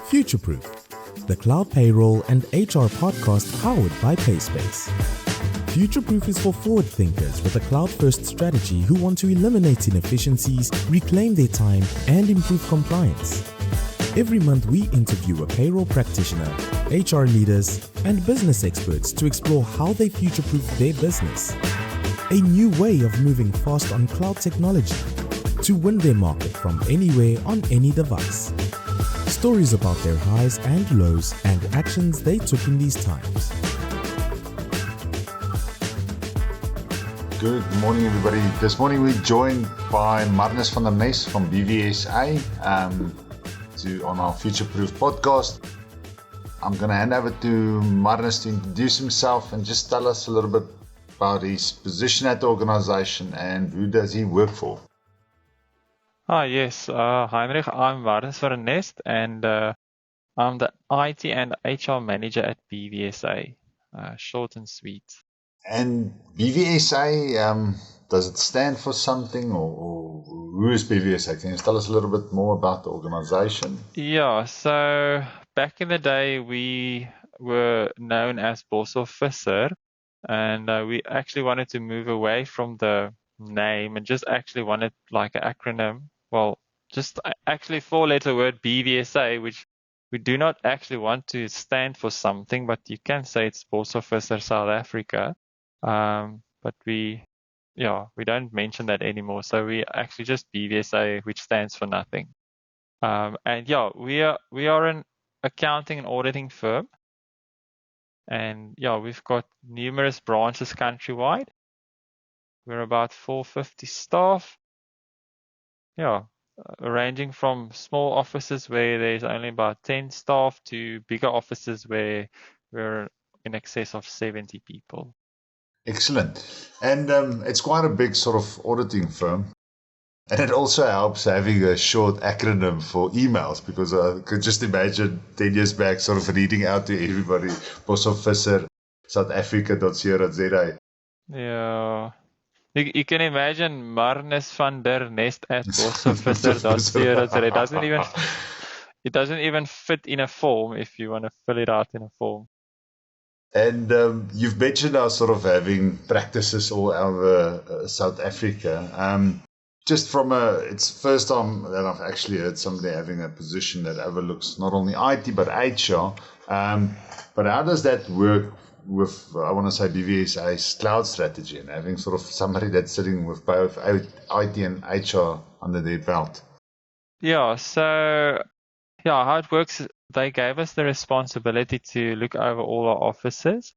Futureproof, the cloud payroll and HR podcast powered by Payspace. Futureproof is for forward thinkers with a cloud-first strategy who want to eliminate inefficiencies, reclaim their time, and improve compliance. Every month we interview a payroll practitioner, HR leaders, and business experts to explore how they future-proof their business. A new way of moving fast on cloud technology to win their market from anywhere on any device. Stories about their highs and lows and actions they took in these times. Good morning, everybody. This morning we're joined by Marnus van der Nes from BVSA on our Futureproof podcast. I'm going to hand over to Marnus to introduce himself and just tell us a little bit about his position at the organization and who does he work for. Yes, Heinrich, I'm Marnus van der Nes and I'm the IT and HR manager at BVSA, short and sweet. And BVSA, does it stand for something or who is BVSA? Can you tell us a little bit more about the organization? Yeah, so back in the day we were known as Boshoff Visser, and we actually wanted to move away from the name and just actually wanted like an acronym. Well, just actually 4-letter word BVSA, which we do not actually want to stand for something, but you can say it's Boshoff Visser South Africa. But we don't mention that anymore. So we actually just BVSA, which stands for nothing. We are an accounting and auditing firm. And we've got numerous branches countrywide. We're about 450 staff. Ranging from small offices where there's only about 10 staff to bigger offices where we're in excess of 70 people. Excellent. And it's quite a big sort of auditing firm. And it also helps having a short acronym for emails, because I could just imagine 10 years back sort of reading out to everybody, Boshoff Visser, South Africa.co.za. Yeah. You can imagine Marnus van der Nes at boshoffvisser.co.za. It doesn't even fit in a form if you want to fill it out in a form. And you've mentioned now sort of having practices all over South Africa. Just from it's first time that I've actually heard somebody having a position that overlooks not only IT but HR. But how does that work with, I want to say, BVSA's cloud strategy and having sort of somebody that's sitting with both IT and HR under their belt? How it works, they gave us the responsibility to look over all our offices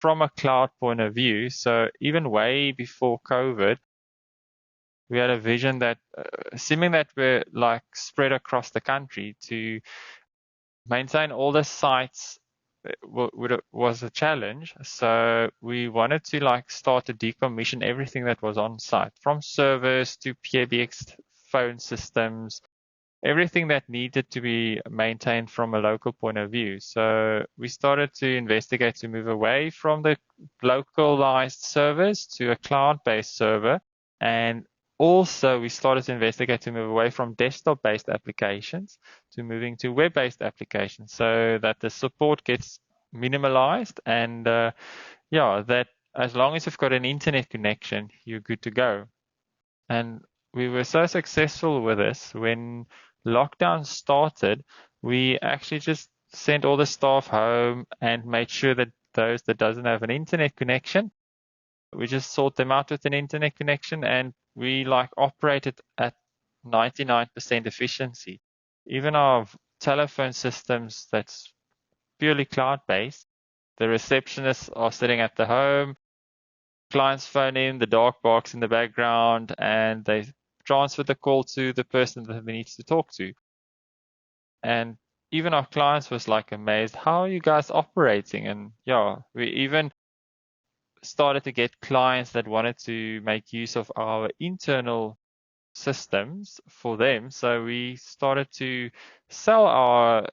from a cloud point of view. So even way before COVID, we had a vision that, assuming that we're like spread across the country, to maintain all the sites was a challenge. So we wanted to start to decommission everything that was on site, from servers to PBX phone systems, everything that needed to be maintained from a local point of view. So we started to investigate to move away from the localized servers to a cloud-based server. And also we started to investigate to move away from desktop-based applications to moving to web-based applications, so that the support gets minimalized and that as long as you've got an internet connection, you're good to go. And we were so successful with this, when lockdown started, we actually just sent all the staff home and made sure that those that doesn't have an internet connection, we just sort them out with an internet connection, and we operated at 99% efficiency. Even our telephone systems that's purely cloud-based, the receptionists are sitting at the home, clients phone in, the dark box in the background, and they transfer the call to the person that they need to talk to. And even our clients was amazed, how are you guys operating? And we even started to get clients that wanted to make use of our internal systems for them. So we started to sell our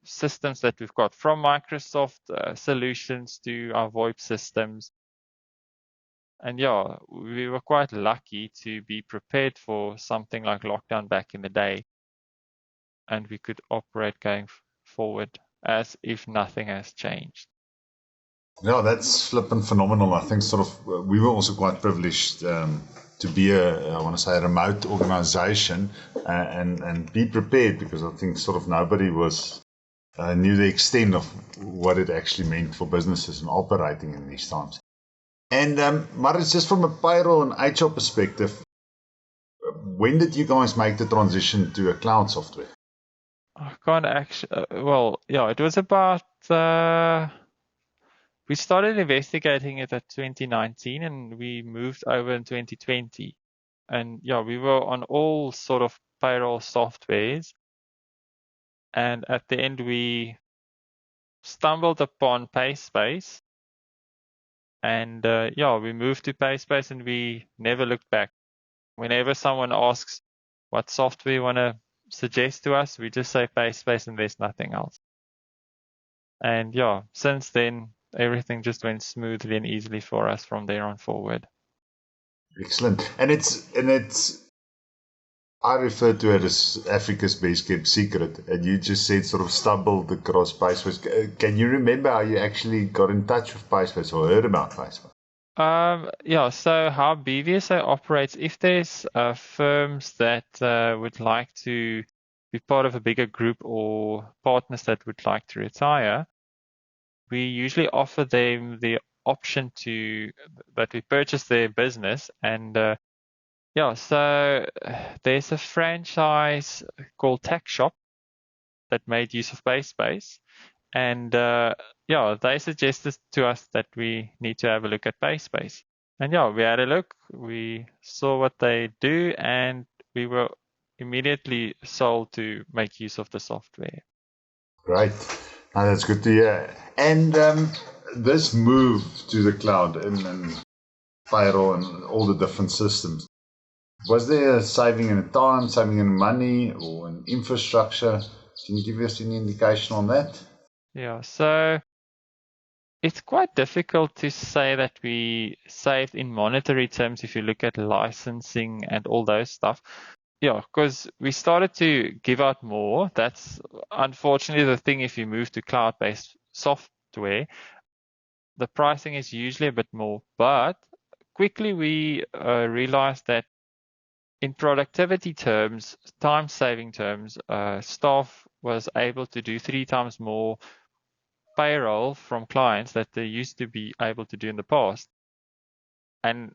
systems that we've got, from Microsoft solutions to our VoIP systems. And we were quite lucky to be prepared for something like lockdown back in the day. And we could operate going forward as if nothing has changed. Yeah, that's flipping phenomenal. I think we were also quite privileged to be I want to say, a remote organization and be prepared, because I think nobody knew the extent of what it actually meant for businesses and operating in these times. And Marius, just from a payroll and HR perspective, when did you guys make the transition to a cloud software? I can't actually. It was about. We started investigating it at 2019, and we moved over in 2020. And we were on all sort of payroll softwares. And at the end, we stumbled upon PaySpace. And we moved to PaySpace, and we never looked back. Whenever someone asks what software you want to suggest to us, we just say PaySpace, and there's nothing else. And since then, everything just went smoothly and easily for us from there on forward. Excellent. And it's I refer to it as Africa's best kept secret, and you just said stumbled across PaySpace. Can you remember how you actually got in touch with PaySpace or heard about PaySpace? So how BVSA operates, if there's firms that would like to be part of a bigger group or partners that would like to retire, we usually offer them the option that we purchase their business. And so there's a franchise called TaxShop that made use of PaySpace. And they suggested to us that we need to have a look at PaySpace. And we had a look, we saw what they do, and we were immediately sold to make use of the software. Great. Now, that's good to hear. And this move to the cloud and payroll and all the different systems, was there a saving in time, saving in money, or in infrastructure? Can you give us any indication on that? Yeah, so it's quite difficult to say that we saved in monetary terms if you look at licensing and all those stuff. Yeah, because we started to give out more. That's unfortunately the thing if you move to cloud-based software. The pricing is usually a bit more, but quickly we realized that in productivity terms, time-saving terms, staff was able to do 3 times more payroll from clients that they used to be able to do in the past. And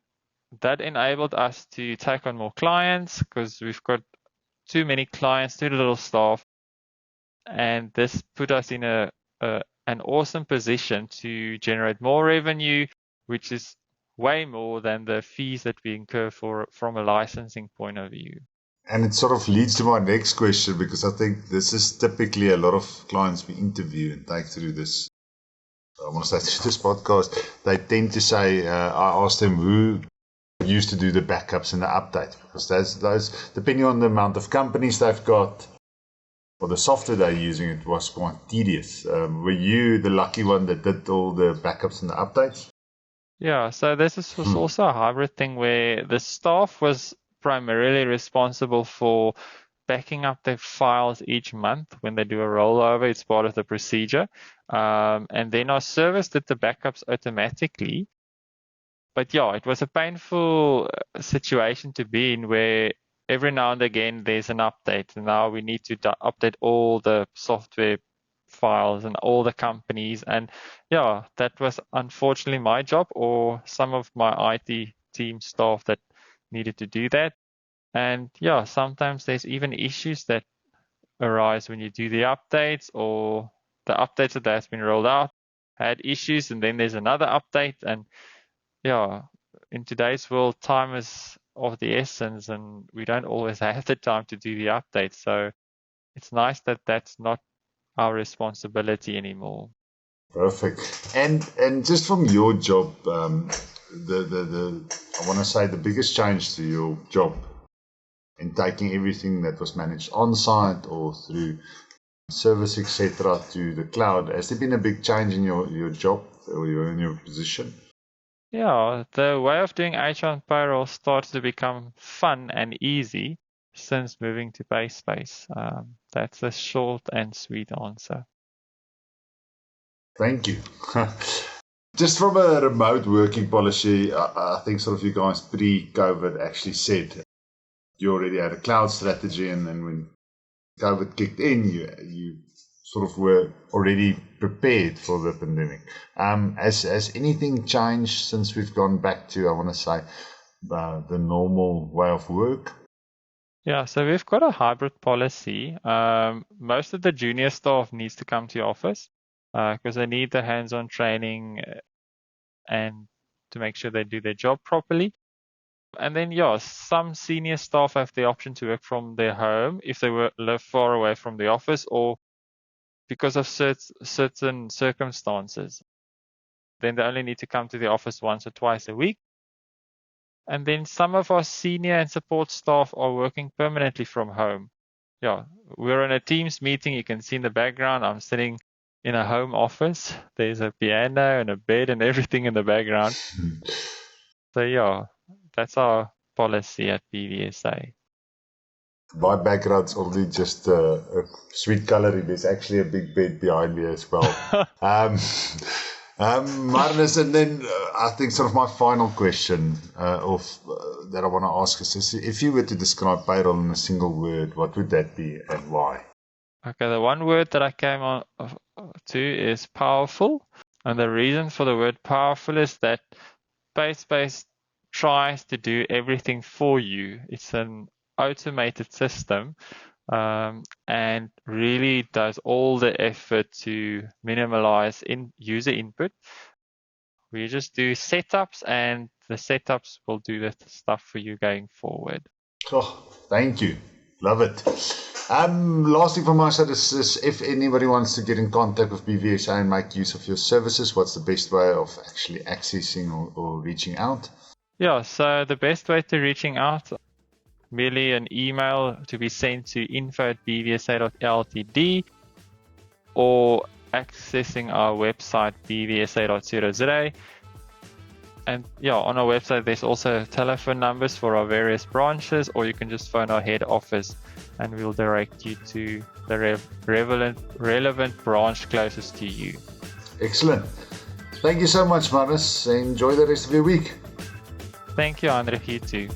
that enabled us to take on more clients because we've got too many clients, too little staff. And this put us in an awesome position to generate more revenue, which is way more than the fees that we incur from a licensing point of view. And it leads to my next question, because I think this is typically a lot of clients we interview and take through this, I want to say through this podcast, they tend to say, I ask them who used to do the backups and the updates, because those depending on the amount of companies they've got or the software they're using, it was quite tedious. Were you the lucky one that did all the backups and the updates? Yeah, so this was also a hybrid thing where the staff was primarily responsible for backing up their files each month when they do a rollover. It's part of the procedure. And then our service did the backups automatically. But it was a painful situation to be in where every now and again there's an update. And now we need to update all the software files and all the companies. And that was unfortunately my job or some of my IT team staff that needed to do that. And sometimes there's even issues that arise when you do the updates, or the updates that has been rolled out had issues, and then there's another update. And in today's world, time is of the essence, and we don't always have the time to do the updates. So it's nice that that's not our responsibility anymore. Perfect. And just from your job, I want to say the biggest change to your job in taking everything that was managed on site or through service, etc., to the cloud, has there been a big change in your job or in your position? Yeah, the way of doing HR and payroll starts to become fun and easy since moving to PaySpace. That's a short and sweet answer. Thank you. Just from a remote working policy, I think sort of you guys pre-COVID actually said you already had a cloud strategy, and then when COVID kicked in, you sort of were already prepared for the pandemic. Has anything changed since we've gone back to, I want to say, the normal way of work? Yeah, so we've got a hybrid policy. Most of the junior staff needs to come to the office because they need the hands-on training and to make sure they do their job properly. And then, yeah, some senior staff have the option to work from their home if they live far away from the office or because of certain circumstances. Then they only need to come to the office once or twice a week. And then some of our senior and support staff are working permanently from home. Yeah, we're in a Teams meeting. You can see in the background, I'm sitting in a home office. There's a piano and a bed and everything in the background. So yeah, that's our policy at BVSA. My background's only just a sweet coloring. There's actually a big bed behind me as well. Marnus, and then I think sort of my final question that I want to ask is, if you were to describe payroll in a single word, what would that be and why? Okay, the one word that I came on to is powerful. And the reason for the word powerful is that PaySpace tries to do everything for you. It's an automated system and really does all the effort to minimize user input. We just do setups and the setups will do the stuff for you going forward. Oh, thank you. Love it. Last thing from my side is if anybody wants to get in contact with BVSA and make use of your services, what's the best way of actually accessing or reaching out? Yeah, so the best way to reaching out, merely an email to be sent to info@bvsa.ltd or accessing our website bvsa.co.za. And yeah, on our website there's also telephone numbers for our various branches, or you can just phone our head office and we'll direct you to the relevant branch closest to you. Excellent. Thank you so much, Marnus. Enjoy the rest of your week. Thank you, Andre. You too.